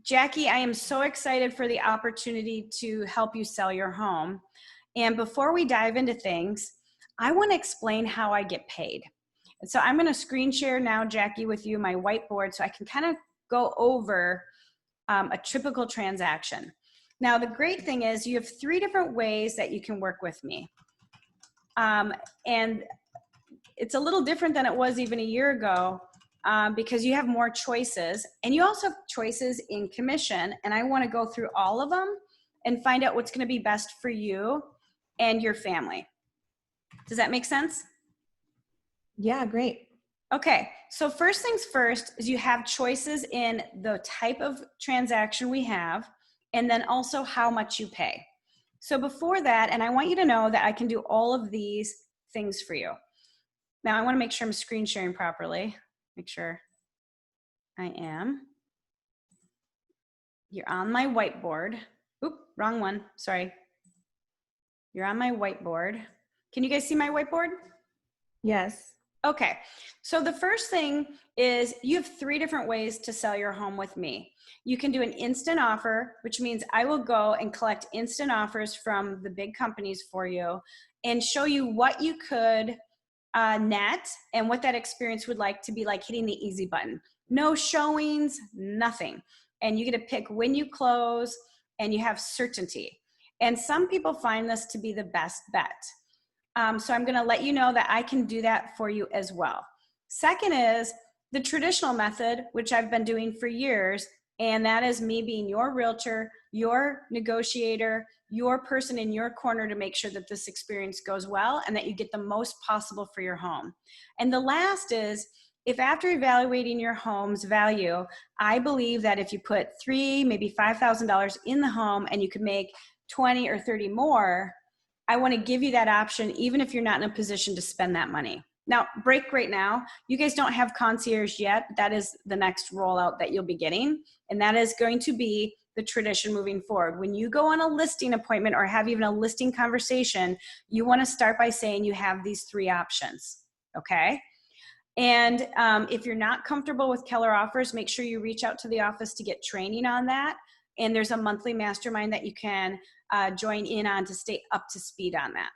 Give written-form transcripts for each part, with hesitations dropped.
Jackie, I am so excited for the opportunity to help you sell your home. And before we dive into things, I want to explain how I get paid. And so I'm going to screen share now, Jackie, with you my whiteboard so I can kind of go over a typical transaction. Now, the great thing is you have 3 different ways that you can work with me. And it's a little different than it was even a year ago because you have more choices, and you also have choices in commission. And I want to go through all of them and find out what's going to be best for you and your family. Does that make sense? Yeah, great. Okay, so first things first is you have choices in the type of transaction we have, and then also how much you pay. So before that, and I want you to know that I can do all of these things for you. Now I want to make sure I'm screen sharing properly. Make sure I am. You're on my whiteboard. Oop, wrong one, sorry. You're on my whiteboard. Can you guys see my whiteboard? Yes. Okay, so the first thing is you have 3 different ways to sell your home with me. You can do an instant offer, which means I will go and collect instant offers from the big companies for you and show you what you could net and what that experience would like to be like hitting the easy button. No showings, nothing. And you get to pick when you close and you have certainty. And some people find this to be the best bet. So I'm going to let you know that I can do that for you as well. Second is the traditional method, which I've been doing for years, and that is me being your realtor, your negotiator, your person in your corner to make sure that this experience goes well and that you get the most possible for your home. And the last is, if after evaluating your home's value, I believe that if you put $3,000, maybe $5,000 in the home and you could make 20 or 30 more, I want to give you that option, even if you're not in a position to spend that money. Now, break right now. You guys don't have concierge yet. That is the next rollout that you'll be getting. And that is going to be the tradition moving forward. When you go on a listing appointment or have even a listing conversation, you want to start by saying you have these 3 options, okay? And if you're not comfortable with Keller Offers, make sure you reach out to the office to get training on that. And there's a monthly mastermind that you can join in on to stay up to speed on that.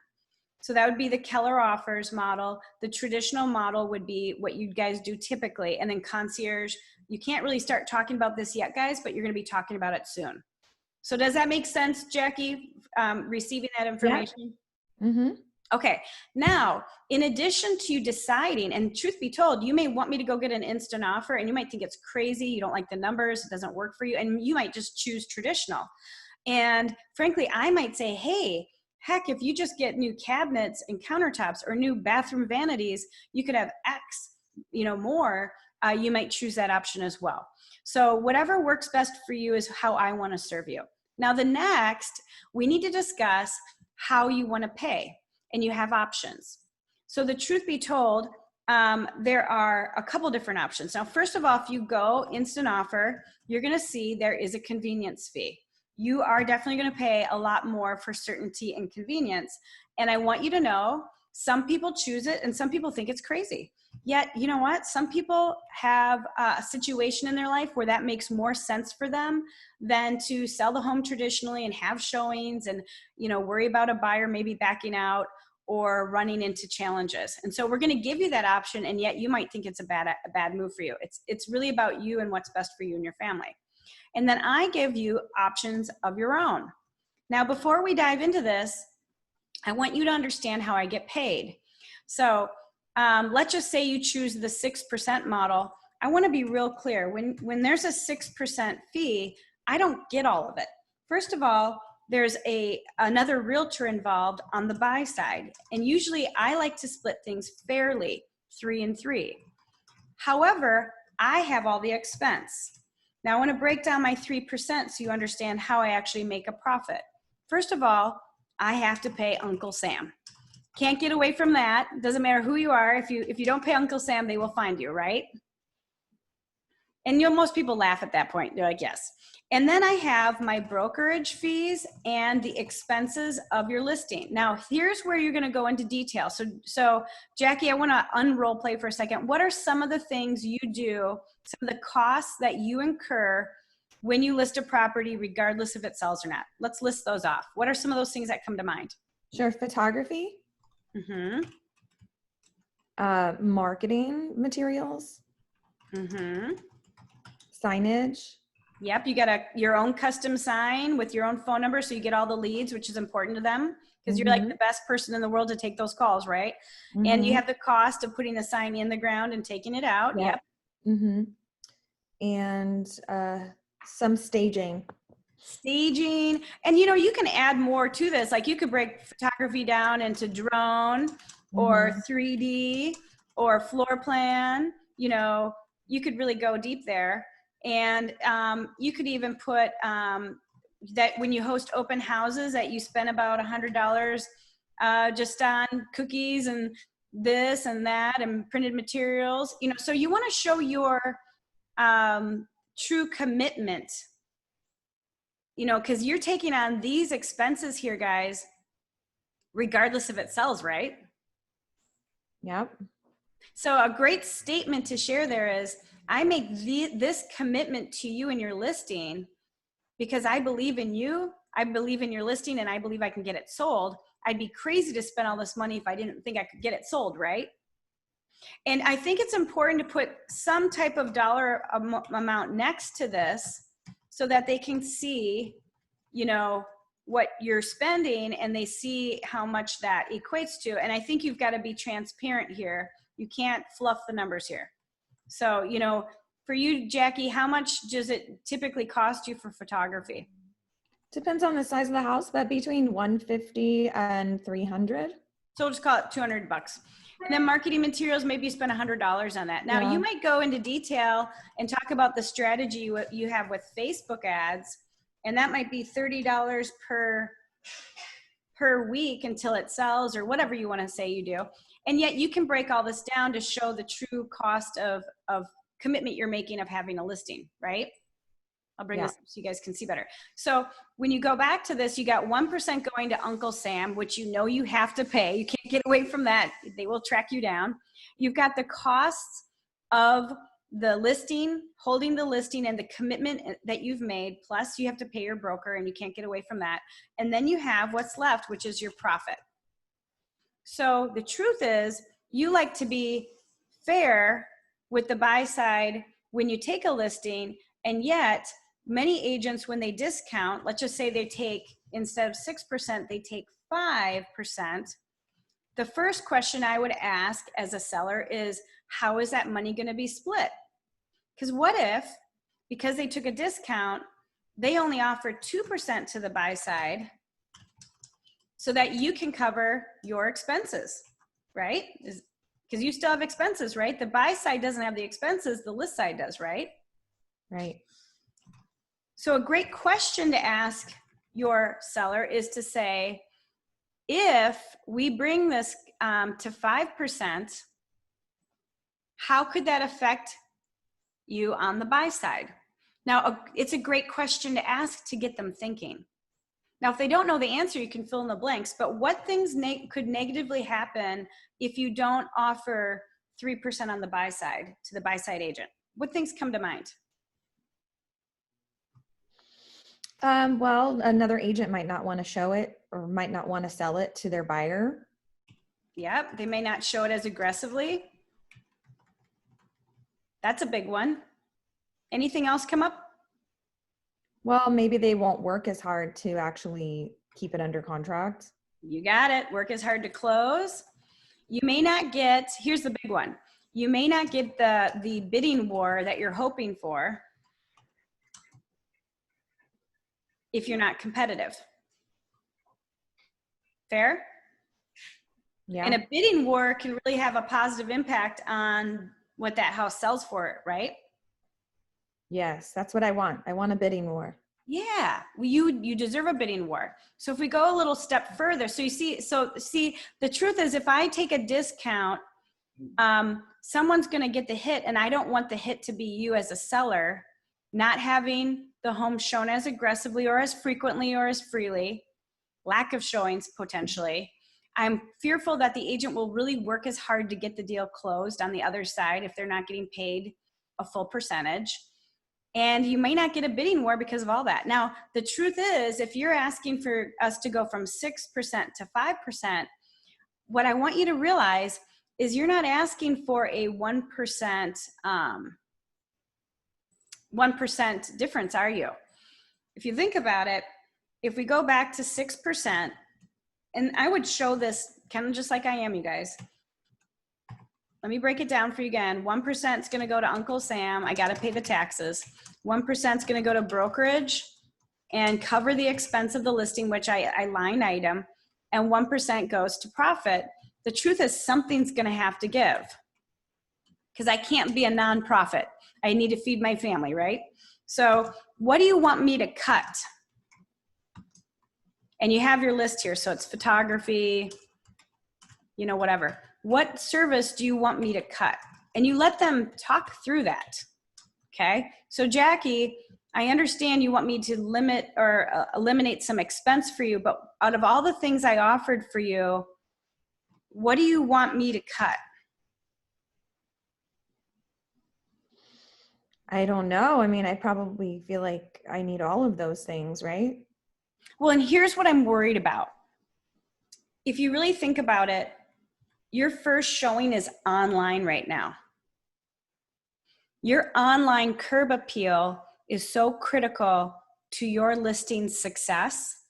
So that would be the Keller Offers model. The traditional model would be what you guys do typically. And then concierge, you can't really start talking about this yet, guys, but you're going to be talking about it soon. So does that make sense, Jackie, receiving that information? Yeah. Mm-hmm. Okay, now, in addition to you deciding, and truth be told, you may want me to go get an instant offer and you might think it's crazy, you don't like the numbers, it doesn't work for you, and you might just choose traditional. And frankly, I might say, hey, heck, if you just get new cabinets and countertops or new bathroom vanities, you could have X, more, you might choose that option as well. So whatever works best for you is how I want to serve you. Now, the next, we need to discuss how you want to pay. And you have options. So the truth be told, there are a couple different options. Now, first of all, if you go instant offer, you're going to see there is a convenience fee. You are definitely going to pay a lot more for certainty and convenience. And I want you to know, some people choose it and some people think it's crazy. Yet, you know what? Some people have a situation in their life where that makes more sense for them than to sell the home traditionally and have showings and, worry about a buyer maybe backing out or running into challenges. And so we're going to give you that option, and yet you might think it's a bad move for you. It's really about you and what's best for you and your family. And then I give you options of your own. Now, before we dive into this, I want you to understand how I get paid. So let's just say you choose the 6% model. I want to be real clear. When there's a 6% fee, I don't get all of it. First of all, there's another realtor involved on the buy side. And usually I like to split things fairly, 3 and 3. However, I have all the expense. Now I want to break down my 3% so you understand how I actually make a profit. First of all, I have to pay Uncle Sam. Can't get away from that. Doesn't matter who you are. If you don't pay Uncle Sam, they will find you, right? And most people laugh at that point. They're like, yes. And then I have my brokerage fees and the expenses of your listing. Now, here's where you're going to go into detail. So Jackie, I want to unrole play for a second. What are some of the things you do, some of the costs that you incur when you list a property, regardless if it sells or not? Let's list those off. What are some of those things that come to mind? Sure. Photography, Mm-hmm. marketing materials, Mm-hmm. signage. Yep, you got your own custom sign with your own phone number, so you get all the leads, which is important to them because you're like the best person in the world to take those calls, right? And you have the cost of putting the sign in the ground and taking it out. Yep. Mm-hmm. And some staging. Staging, and you can add more to this. Like you could break photography down into drone or 3D or floor plan. You could really go deep there. And you could even put that when you host open houses that you spend about $100 just on cookies and this and that and printed materials. So you want to show your true commitment, because you're taking on these expenses here, guys, regardless if it sells, right? Yep. So a great statement to share there is, I make this commitment to you in your listing because I believe in you, I believe in your listing, and I believe I can get it sold. I'd be crazy to spend all this money if I didn't think I could get it sold, right? And I think it's important to put some type of dollar amount next to this so that they can see, what you're spending and they see how much that equates to. And I think you've got to be transparent here. You can't fluff the numbers here. So, for you, Jackie, how much does it typically cost you for photography? Depends on the size of the house, but between 150 and 300. So we'll just call it $200. And then marketing materials, maybe you spend $100 on that. Now you might go into detail and talk about the strategy you have with Facebook ads, and that might be $30 per week until it sells, or whatever you want to say you do. And yet you can break all this down to show the true cost of commitment you're making of having a listing, right? I'll bring this up so you guys can see better. So when you go back to this, you got 1% going to Uncle Sam, which you have to pay. You can't get away from that. They will track you down. You've got the costs of the listing, holding the listing, and the commitment that you've made, plus you have to pay your broker, and you can't get away from that. And then you have what's left, which is your profit. So the truth is, you like to be fair with the buy side when you take a listing, and yet many agents, when they discount, let's just say they take, instead of 6%, they take 5%. The first question I would ask as a seller is, how is that money going to be split? Because what if, because they took a discount, they only offer 2% to the buy side so that you can cover your expenses, right? Because you still have expenses, right? The buy side doesn't have the expenses, the list side does, right? Right. So a great question to ask your seller is to say, if we bring this to 5%, how could that affect you on the buy side? Now, it's a great question to ask to get them thinking. Now, if they don't know the answer, you can fill in the blanks, but what things could negatively happen if you don't offer 3% on the buy side to the buy side agent? What things come to mind? Well, another agent might not want to show it or might not want to sell it to their buyer. Yep, they may not show it as aggressively. That's a big one. Anything else come up? Well, maybe they won't work as hard to actually keep it under contract. You got it. Work is hard to close. You may not get, here's the big one. You may not get the bidding war that you're hoping for if you're not competitive. Fair? Yeah. And a bidding war can really have a positive impact on what that house sells for, right? Yes, that's what I want. I want a bidding war. Yeah, well, you deserve a bidding war. So if we go a little step further, so see, the truth is, if I take a discount, someone's going to get the hit, and I don't want the hit to be you as a seller, not having the home shown as aggressively or as frequently or as freely, lack of showings potentially. I'm fearful that the agent will really work as hard to get the deal closed on the other side if they're not getting paid a full percentage. And you may not get a bidding war because of all that. Now, the truth is, if you're asking for us to go from 6% to 5%, what I want you to realize is you're not asking for a 1%, 1% difference, are you? If you think about it, if we go back to 6%, and I would show this kind of just like I am, you guys. Let me break it down for you again. 1% is going to go to Uncle Sam. I got to pay the taxes. 1% is going to go to brokerage and cover the expense of the listing, which I line item, and 1% goes to profit. The truth is something's going to have to give because I can't be a nonprofit. I need to feed my family, right? So what do you want me to cut? And you have your list here. So it's photography, you know, whatever. What service do you want me to cut? And you let them talk through that. Okay. So Jackie, I understand you want me to limit or eliminate some expense for you, but out of all the things I offered for you, what do you want me to cut? I don't know. I mean, I probably feel like I need all of those things, right? Well, and here's what I'm worried about. If you really think about it, your first showing is online right now. Your online curb appeal is so critical to your listing's success.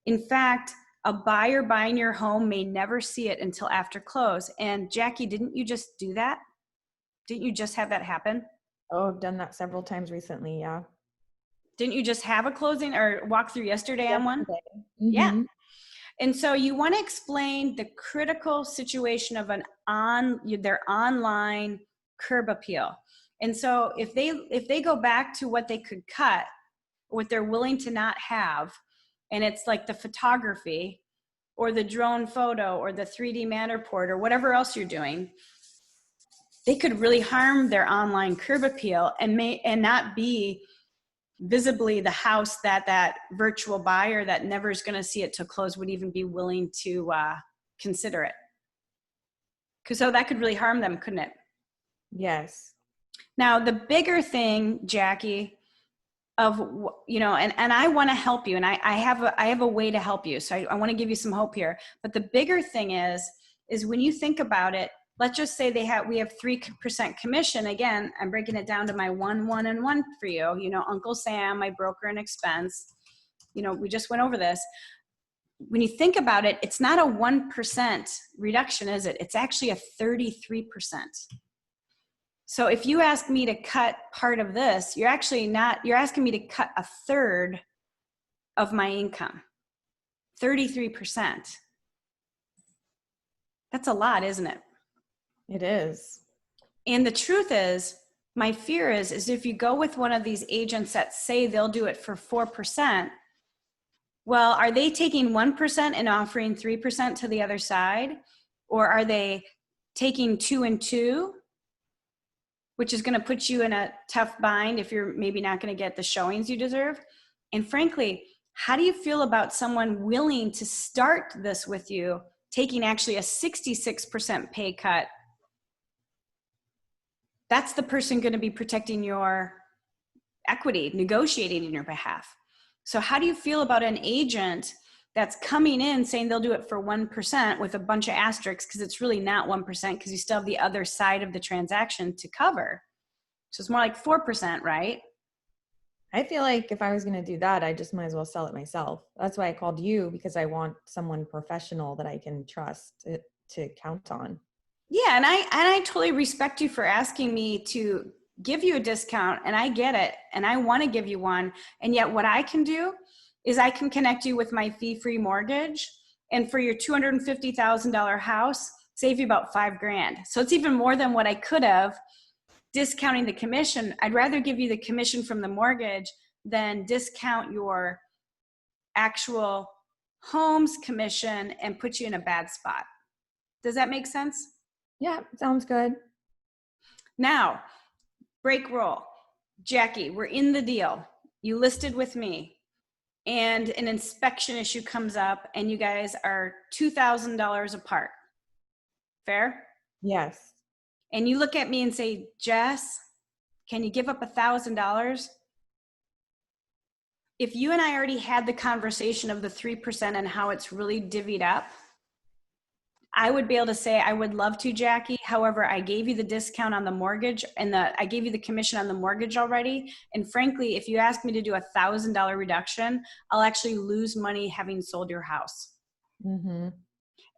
In fact, a buyer buying your home may never see it until after close. And Jackie, didn't you just do that? Didn't you just have that happen? Oh, I've done that several times recently. Yeah. Didn't you just have a closing or walk through yesterday on one? Yeah. Mm-hmm. And so you want to explain the critical situation of their online curb appeal. And so if they go back to what they could cut, what they're willing to not have, and it's like the photography or the drone photo or the 3D Matterport or whatever else you're doing, they could really harm their online curb appeal and not be visibly the house that virtual buyer that never is going to see it till close would even be willing to consider it. Because so that could really harm them, couldn't it? Yes. Now, the bigger thing, Jackie, of, you know, and I want to help you, and I have a way to help you. So I want to give you some hope here. But the bigger thing is when you think about it, let's just say we have 3% commission. Again, I'm breaking it down to my 1, 1, and 1 for you. You know, Uncle Sam, my broker and expense. You know, we just went over this. When you think about it, it's not a 1% reduction, is it? It's actually a 33%. So if you ask me to cut part of this, you're asking me to cut a third of my income. 33%. That's a lot, isn't it? It is. And the truth is, my fear is if you go with one of these agents that say they'll do it for 4%, well, are they taking 1% and offering 3% to the other side? Or are they taking 2 and 2, which is going to put you in a tough bind if you're maybe not going to get the showings you deserve? And frankly, how do you feel about someone willing to start this with you, taking actually a 66% pay cut? That's the person going to be protecting your equity, negotiating in your behalf. So how do you feel about an agent that's coming in saying they'll do it for 1% with a bunch of asterisks, because it's really not 1% because you still have the other side of the transaction to cover. So it's more like 4%, right? I feel like if I was going to do that, I just might as well sell it myself. That's why I called you, because I want someone professional that I can trust to count on. Yeah, and I totally respect you for asking me to give you a discount, and I get it, and I want to give you one. And yet what I can do is I can connect you with my fee-free mortgage, and for your $250,000 house, save you about $5,000. So it's even more than what I could have discounting the commission. I'd rather give you the commission from the mortgage than discount your actual home's commission and put you in a bad spot. Does that make sense? Yeah, sounds good. Now, break roll. Jackie, we're in the deal. You listed with me, and an inspection issue comes up, and you guys are $2,000 apart. Fair? Yes. And you look at me and say, Jess, Can you give up $1,000? If you and I already had the conversation of the 3% and how it's really divvied up, I would be able to say, I would love to, Jackie. However, I gave you the discount on the mortgage and I gave you the commission on the mortgage already. And frankly, if you ask me to do $1,000 reduction, I'll actually lose money having sold your house. Mm-hmm.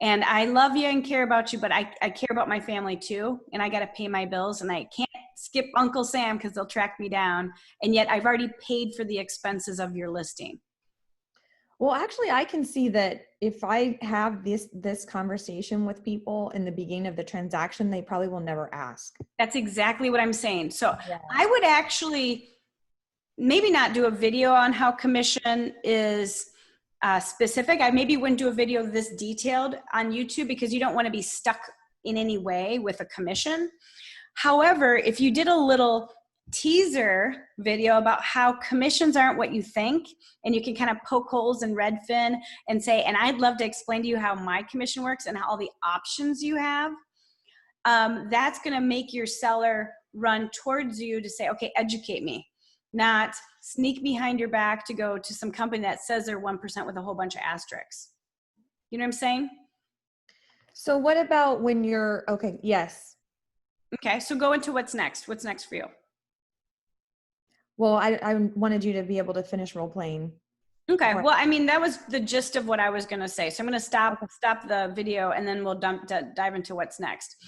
And I love you and care about you, but I care about my family too. And I got to pay my bills, and I can't skip Uncle Sam because they'll track me down. And yet I've already paid for the expenses of your listing. Well, actually, I can see that if I have this conversation with people in the beginning of the transaction, they probably will never ask. That's exactly what I'm saying. So Yeah. I would actually maybe not do a video on how commission is specific. I maybe wouldn't do a video this detailed on YouTube because you don't want to be stuck in any way with a commission. However, if you did a little teaser video about how commissions aren't what you think, and you can kind of poke holes in Redfin and say, and I'd love to explain to you how my commission works and how all the options you have, that's going to make your seller run towards you to say, okay, educate me, not sneak behind your back to go to some company that says they're 1% with a whole bunch of asterisks. You know what I'm saying? So what about when you're, okay, yes. Okay, so go into what's next. What's next for you? Well, I wanted you to be able to finish role playing. Okay, well, I mean, that was the gist of what I was going to say. So I'm going to stop the video, and then we'll dive into what's next.